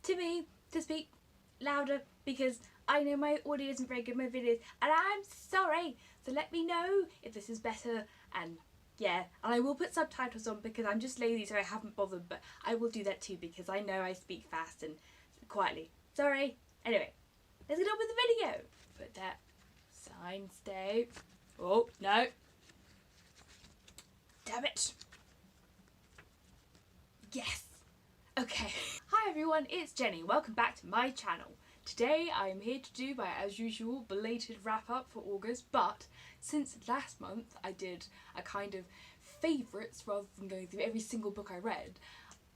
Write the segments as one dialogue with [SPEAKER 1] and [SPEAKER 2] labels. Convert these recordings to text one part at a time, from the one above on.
[SPEAKER 1] to me to speak louder because I know my audio isn't very good in my videos and I'm sorry. So let me know if this is better, and yeah, and I will put subtitles on because I'm just lazy, so I haven't bothered, but I will do that too because I know I speak fast and quietly. Sorry. Anyway, let's get on with the video. Put that sign stay. Oh, no. Damn it. Yes. Okay. Hi everyone, it's Jenny. Welcome back to my channel. Today I am here to do my, as usual, belated wrap up for August, but since last month I did a kind of favourites rather than going through every single book I read,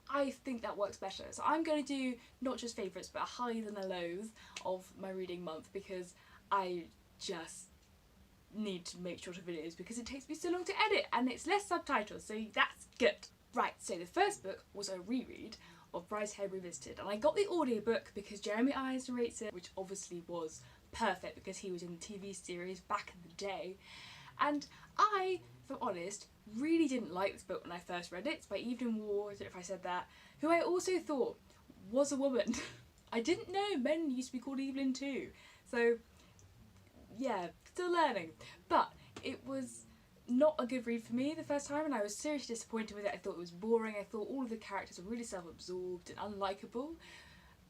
[SPEAKER 1] I think that works better. So I'm going to do not just favourites but a highs and a lows of my reading month because I just need to make shorter videos because it takes me so long to edit and it's less subtitles, so that's good. Right, so the first book was a reread of Brideshead Revisited, and I got the audiobook because Jeremy Irons narrates it, which obviously was perfect because he was in the TV series back in the day. And I, if I'm honest, really didn't like this book when I first read it. It's by Evelyn Waugh, I don't know if I said that, who I also thought was a woman. I didn't know men used to be called Evelyn too, so yeah, still learning. But it was not a good read for me the first time and I was seriously disappointed with it. I thought it was boring, I thought all of the characters were really self-absorbed and unlikable,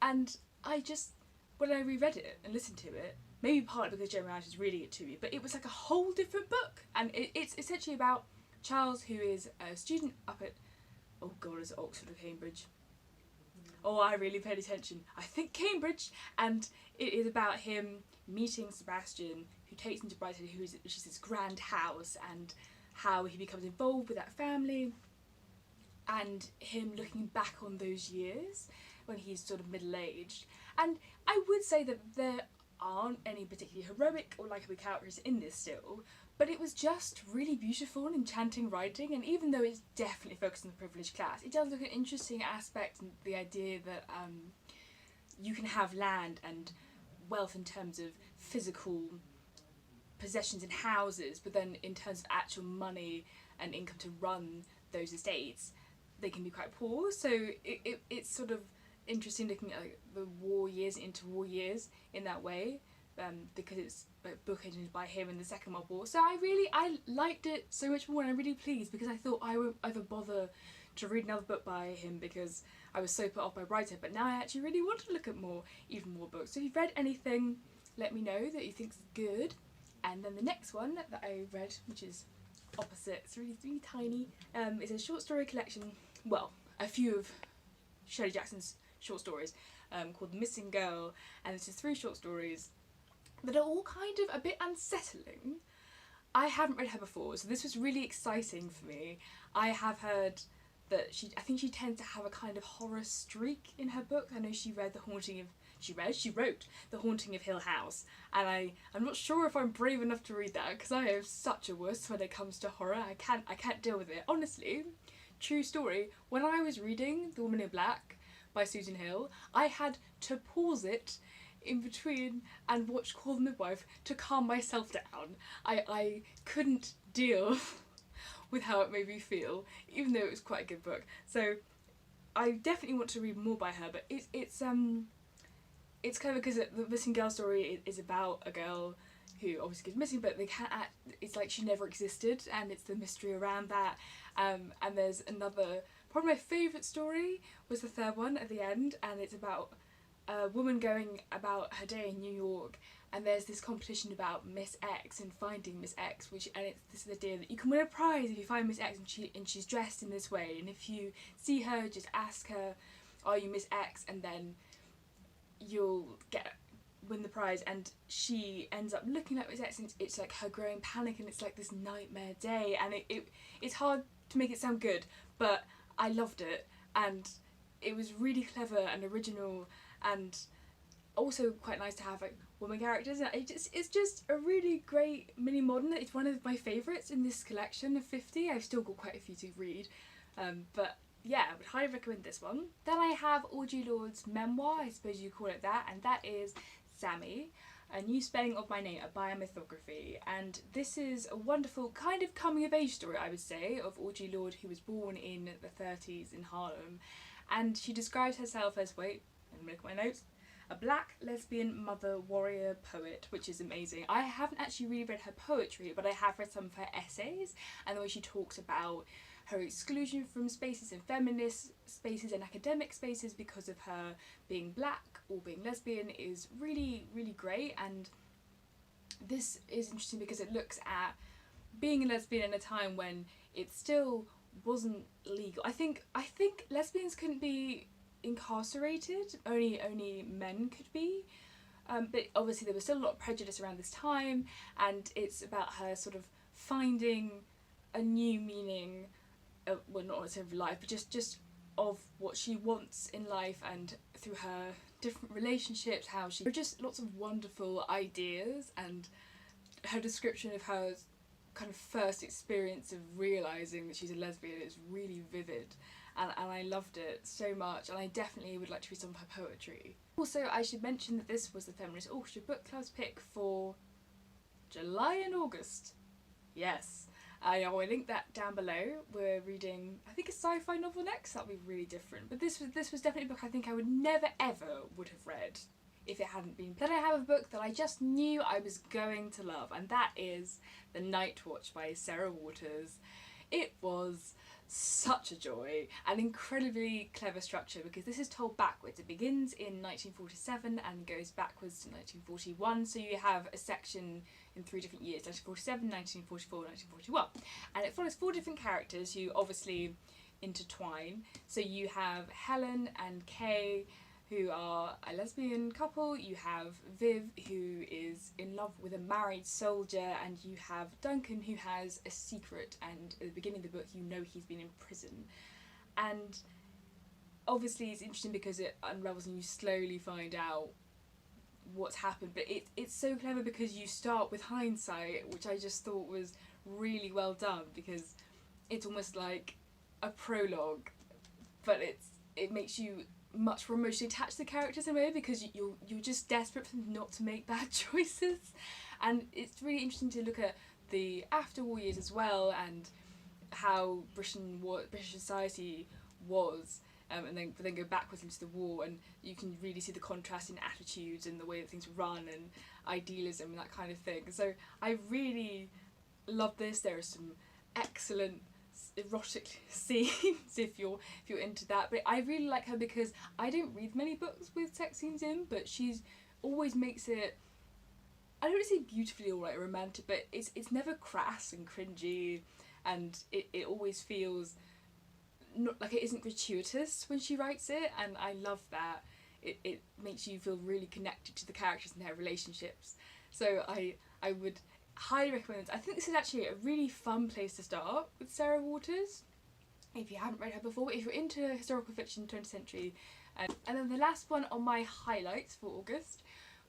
[SPEAKER 1] and I just, when I reread it and listened to it, maybe partly because Jeremy Irons was reading it to me, but it was like a whole different book, and it's essentially about Charles, who is a student up at, oh god, is it Oxford or Cambridge? Oh, I really paid attention. I think Cambridge, and it is about him meeting Sebastian, who takes him to Brideshead, which is this grand house, and how he becomes involved with that family, and him looking back on those years when he's sort of middle-aged. And I would say that there aren't any particularly heroic or likeable characters in this still, but it was just really beautiful and enchanting writing, and even though it's definitely focused on the privileged class, it does look at an interesting aspect and the idea that you can have land and wealth in terms of physical possessions and houses, but then in terms of actual money and income to run those estates, they can be quite poor. So it's sort of interesting looking at like the war years and interwar years in that way, because it's like bookended by him in the Second World War. So I liked it so much more, and I'm really pleased because I thought I won't ever bother to read another book by him because I was so put off by Brideshead, but now I actually really want to look at even more books. So if you've read anything, let me know that you think's good. And then the next one that I read, which is opposite, it's really tiny, is a short story collection, well, a few of Shirley Jackson's short stories, called The Missing Girl, and this is 3 short stories that are all kind of a bit unsettling. I haven't read her before, so this was really exciting for me. I have heard that I think she tends to have a kind of horror streak in her book. I know she wrote The Haunting of Hill House, and I'm not sure if I'm brave enough to read that because I am such a wuss when it comes to horror. I can't deal with it. Honestly, true story, when I was reading The Woman in Black by Susan Hill, I had to pause it in between and watch Call the Midwife to calm myself down. I couldn't deal with how it made me feel, even though it was quite a good book. So I definitely want to read more by her, but it's clever because the Missing Girl story is about a girl who obviously goes missing, but they can't act, it's like she never existed, and it's the mystery around that. And there's another, probably my favourite story was the third one at the end, and it's about a woman going about her day in New York, and there's this competition about Miss X and finding Miss X, and it's this idea that you can win a prize if you find Miss X and she's dressed in this way, and if you see her, just ask her, are you Miss X, and then you'll win the prize. And she ends up looking like Miss X, and it's like her growing panic, and it's like this nightmare day, and it's hard to make it sound good, but I loved it, and it was really clever and original, and also quite nice to have like woman characters, and it's just a really great mini modern. It's one of my favourites in this collection of 50. I've still got quite a few to read, but yeah, I would highly recommend this one. Then I have Audre Lorde's memoir, I suppose you call it that, and that is Sammy, A New Spelling of My Name, a biomythography. And this is a wonderful kind of coming of age story, I would say, of Audre Lorde, who was born in the 30s in Harlem, and she describes herself as, wait, and look at my notes, a black lesbian mother warrior poet, which is amazing. I haven't actually really read her poetry, but I have read some of her essays, and the way she talks about her exclusion from spaces and feminist spaces and academic spaces because of her being black or being lesbian is really, really great. And this is interesting because it looks at being a lesbian in a time when it still wasn't legal. I think lesbians couldn't be incarcerated, only men could be, but obviously there was still a lot of prejudice around this time, and it's about her sort of finding a new meaning, well, not necessarily life, but just of what she wants in life, and through her different relationships, how she, there are just lots of wonderful ideas, and her description of her kind of first experience of realising that she's a lesbian is really vivid, and I loved it so much, and I definitely would like to read some of her poetry. Also, I should mention that this was the Feminist Orchestra Book Club's pick for July and August. Yes. I'll link that down below. We're reading, I think, a sci-fi novel next. That'll be really different. But this was definitely a book I think I would never ever would have read if it hadn't been. Then I have a book that I just knew I was going to love, and that is The Night Watch by Sarah Waters. It was such a joy, an incredibly clever structure, because this is told backwards. It begins in 1947 and goes backwards to 1941, so you have a section in 3 different years, 1947, 1944, 1941, and it follows 4 different characters who obviously intertwine. So you have Helen and Kay, who are a lesbian couple, you have Viv, who is in love with a married soldier, and you have Duncan, who has a secret, and at the beginning of the book you know he's been in prison. And obviously it's interesting because it unravels and you slowly find out what's happened, but it's so clever because you start with hindsight, which I just thought was really well done, because it's almost like a prologue, but it makes you much more emotionally attached to the characters in a way, because you're just desperate for them not to make bad choices. And it's really interesting to look at the after-war years as well, and how British society was, and then go backwards into the war, and you can really see the contrast in attitudes and the way that things run and idealism and that kind of thing. So I really love this. There are some excellent erotic scenes if you're into that, but I really like her because I don't read many books with sex scenes in, but she's always makes it, I don't want to say beautifully or like romantic, but it's never crass and cringy, and it always feels not like it isn't gratuitous when she writes it, and I love that. It makes you feel really connected to the characters and their relationships. So I would highly recommend this. I think this is actually a really fun place to start with Sarah Waters if you haven't read her before, if you're into historical fiction 20th century. And then the last one on my highlights for August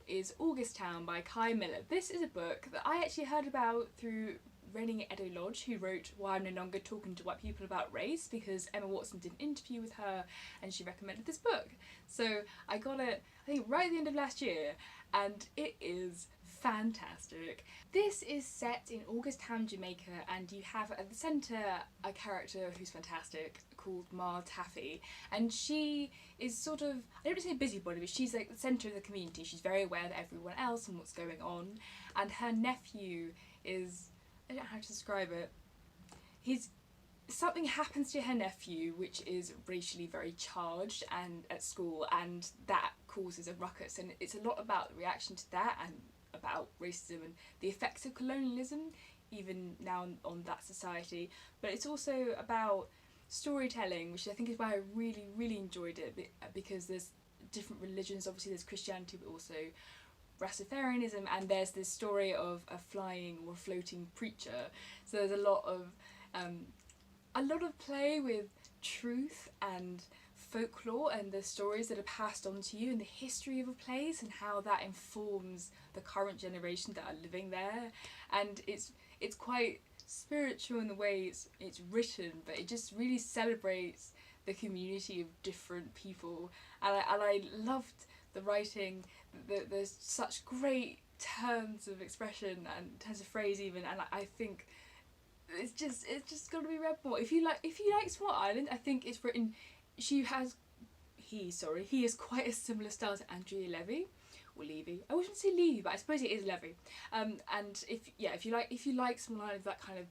[SPEAKER 1] is August Town by Kai Miller. This is a book that I actually heard about through Rennie Edo Lodge, who wrote Why I'm No Longer Talking to White People About Race, because Emma Watson did an interview with her and she recommended this book. So I got it, I think, right at the end of last year, and it is fantastic. This is set in August Town, Jamaica, and you have at the centre a character who's fantastic called Ma Taffy, and she is sort of, I don't want to say busybody, but she's like the centre of the community. She's very aware of everyone else and what's going on, and her nephew is, I don't know how to describe it, something happens to her nephew which is racially very charged and at school, and that causes a ruckus, and it's a lot about the reaction to that and about racism and the effects of colonialism even now on that society. But it's also about storytelling, which I think is why I really enjoyed it, because there's different religions. Obviously there's Christianity, but also Rastafarianism, and there's this story of a flying or floating preacher. So there's a lot of play with truth and folklore and the stories that are passed on to you and the history of a place and how that informs the current generation that are living there. And it's quite spiritual in the way it's written, but it just really celebrates the community of different people, and I loved the writing. There's such great turns of expression and turns of phrase even, and I think it's just got to be read more. If you like Smart Island, I think it's written. She has he is quite a similar style to Andrea Levy. Or Levy. I wouldn't say Levy, but I suppose it is Levy. And if you like some line of that kind of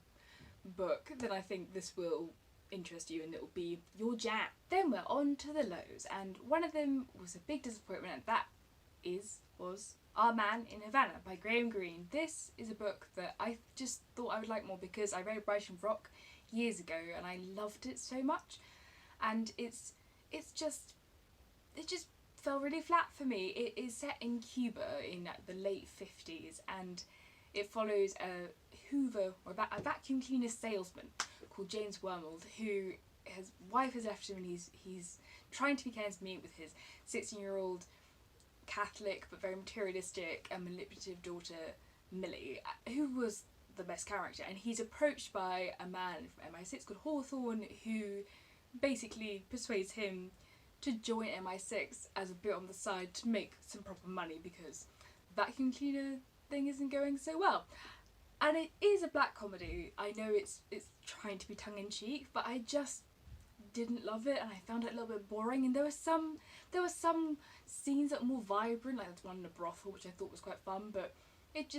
[SPEAKER 1] book, then I think this will interest you and it will be your jam. Then we're on to the lows, and one of them was a big disappointment, and that was Our Man in Havana by Graham Greene. This is a book that I just thought I would like more because I read Brideshead Rock years ago and I loved it so much, and it just fell really flat for me. It is set in Cuba in the late 50s, and it follows a Hoover or a vacuum cleaner salesman called James Wormald, who his wife has left him, and he's trying to make ends meet with his 16-year-old Catholic but very materialistic and manipulative daughter Millie, who was the best character, and he's approached by a man from MI6 called Hawthorne, who basically persuades him to join MI6 as a bit on the side to make some proper money because the vacuum cleaner thing isn't going so well. And it is a black comedy. I know it's trying to be tongue-in-cheek, but I just didn't love it, and I found it a little bit boring. And there were some scenes that were more vibrant, like there's one in a brothel which I thought was quite fun, but it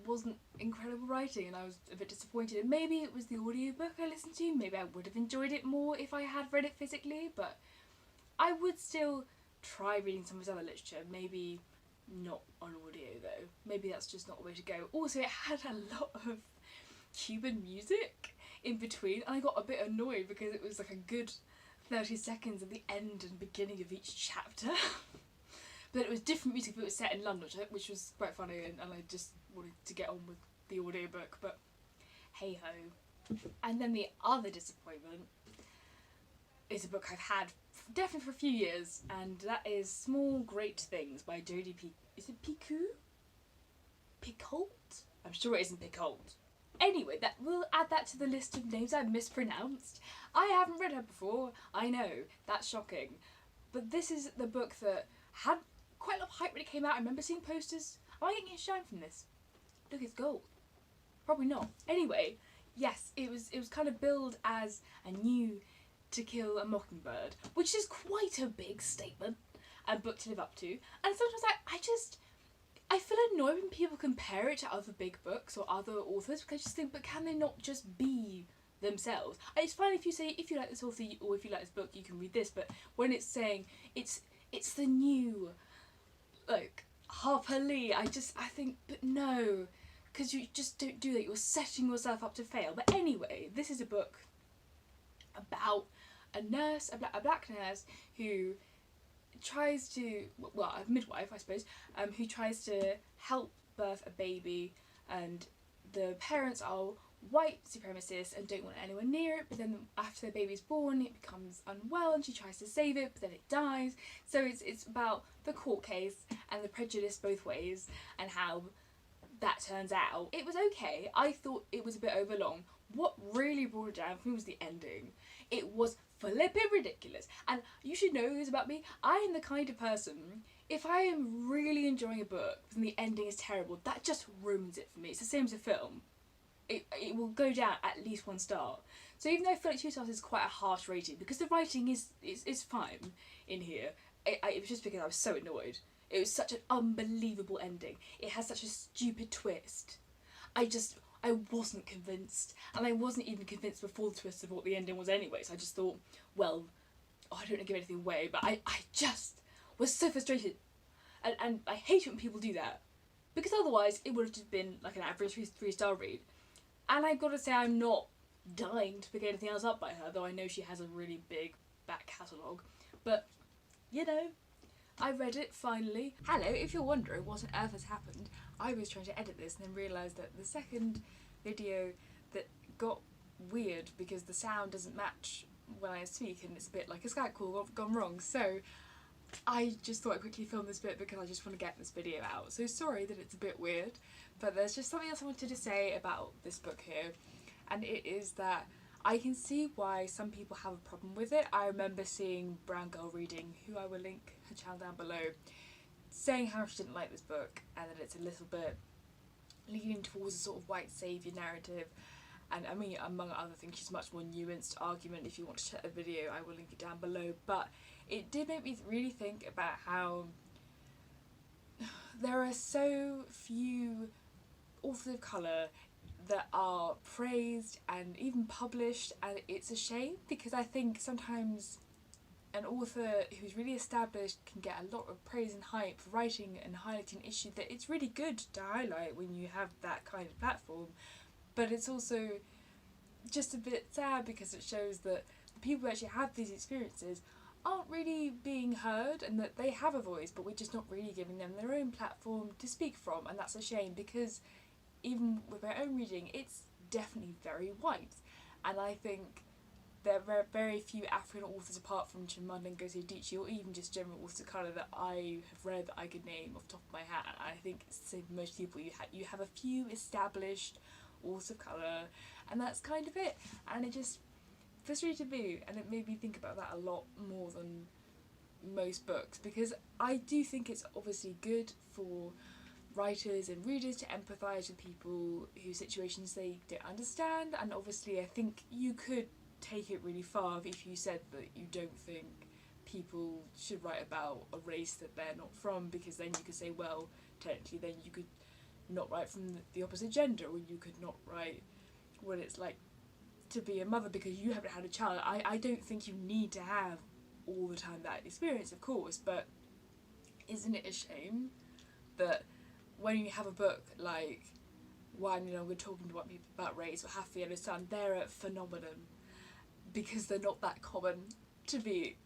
[SPEAKER 1] wasn't incredible writing, and I was a bit disappointed. And maybe it was the audiobook I listened to, maybe I would have enjoyed it more if I had read it physically, but I would still try reading some of his other literature, maybe not on audio though. Maybe that's just not the way to go. Also, it had a lot of Cuban music in between, and I got a bit annoyed because it was like a good 30 seconds at the end and beginning of each chapter. But it was different music, but it was set in London, which was quite funny, and I just wanted to get on with the audiobook, but hey ho. And then the other disappointment is a book I've had definitely for a few years, and that is Small Great Things by Jodi Is it Picoult? Picoult? I'm sure it isn't Picoult. Anyway, we'll add that to the list of names I've mispronounced. I haven't read her before, I know, that's shocking. But this is the book that had quite a lot of hype when it came out. I remember seeing posters. Am I getting a shine from this? Look, it's gold. Probably not. Anyway, yes, it was kind of billed as a new To Kill a Mockingbird, which is quite a big statement and book to live up to. And sometimes I feel annoyed when people compare it to other big books or other authors, because I just think, but can they not just be themselves? It's fine if you say, if you like this author or if you like this book, you can read this, but when it's saying it's the new, like, Harper Lee, I think, but no, because you just don't do that. You're setting yourself up to fail. But anyway, this is a book about a nurse, a black nurse who tries to, well, a midwife I suppose, who tries to help birth a baby, and the parents are white supremacists and don't want anyone near it, but then after the baby's born it becomes unwell and she tries to save it, but then it dies. So it's about the court case and the prejudice both ways and how that turns out. It was okay. I thought it was a bit overlong. What really brought it down for me was the ending. It was flippin' ridiculous. And you should know this about me. I am the kind of person, if I am really enjoying a book and the ending is terrible, that just ruins it for me. It's the same as a film. It will go down at least 1 star. So even though I feel like 2 stars is quite a harsh rating, because the writing is fine in here, it was just because I was so annoyed. It was such an unbelievable ending. It has such a stupid twist. I wasn't convinced, and I wasn't even convinced before the twist of what the ending was anyway, so I just thought, well, I don't want to give anything away, but I just was so frustrated, and I hate it when people do that, because otherwise it would have just been like an average 3-star read. And I've got to say, I'm not dying to pick anything else up by her, though I know she has a really big back catalogue, but, you know, I read it finally. Hello, if you're wondering what on earth has happened, I was trying to edit this and then realised that the second video that got weird because the sound doesn't match when I speak, and it's a bit like a Skype call gone wrong, so I just thought I'd quickly film this bit because I just want to get this video out. So sorry that it's a bit weird, but there's just something else I wanted to say about this book here, and it is that I can see why some people have a problem with it. I remember seeing Brown Girl Reading, who I will link her channel down below, saying how she didn't like this book and that it's a little bit leaning towards a sort of white saviour narrative. And I mean, among other things, she's a much more nuanced argument. If you want to check the video, I will link it down below. But it did make me really think about how there are so few authors of colour that are praised and even published, and it's a shame because I think sometimes an author who's really established can get a lot of praise and hype for writing and highlighting an issue that it's really good to highlight when you have that kind of platform, but it's also just a bit sad because it shows that the people who actually have these experiences aren't really being heard, and that they have a voice but we're just not really giving them their own platform to speak from, and that's a shame because even with my own reading it's definitely very white, and I think there are very few African authors apart from Chimamanda Ngozi Adichie or even just general authors of colour that I have read that I could name off the top of my head. I think so for most people you have a few established authors of colour and that's kind of it, and it just frustrated me and it made me think about that a lot more than most books, because I do think it's obviously good for writers and readers to empathise with people whose situations they don't understand, and obviously I think you could take it really far if you said that you don't think people should write about a race that they're not from, because then you could say, well, technically then you could not write from the opposite gender, or you could not write what it's like to be a mother because you haven't had a child. I don't think you need to have all the time that experience, of course, but isn't it a shame that when you have a book like Why I'm No Longer Talking to White People About Race or Half the Yellow Sun, they're a phenomenon because they're not that common to be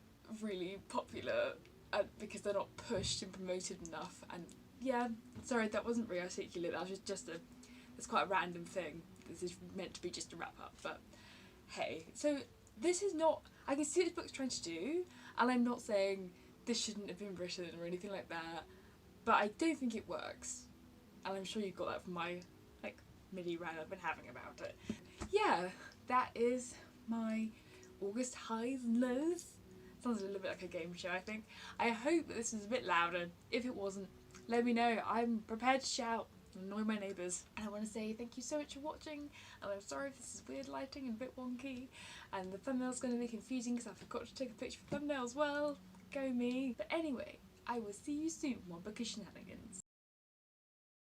[SPEAKER 1] really popular, and because they're not pushed and promoted enough. And yeah, sorry, that wasn't very articulate, that was just it's quite a random thing. This is meant to be just a wrap up, but hey, so this is not, I can see what this book's trying to do, and I'm not saying this shouldn't have been written or anything like that, but I don't think it works, and I'm sure you got that from my mini rant I've been having about it. Yeah, that is my August highs and lows. Sounds a little bit like a game show, I think. I hope that this was a bit louder. If it wasn't, let me know. I'm prepared to shout and annoy my neighbours. And I want to say thank you so much for watching, and I'm sorry if this is weird lighting and a bit wonky, and the thumbnail's going to be confusing because I forgot to take a picture of the thumbnail as well. Go me. But anyway, I will see you soon, more Bookish Shenanigans.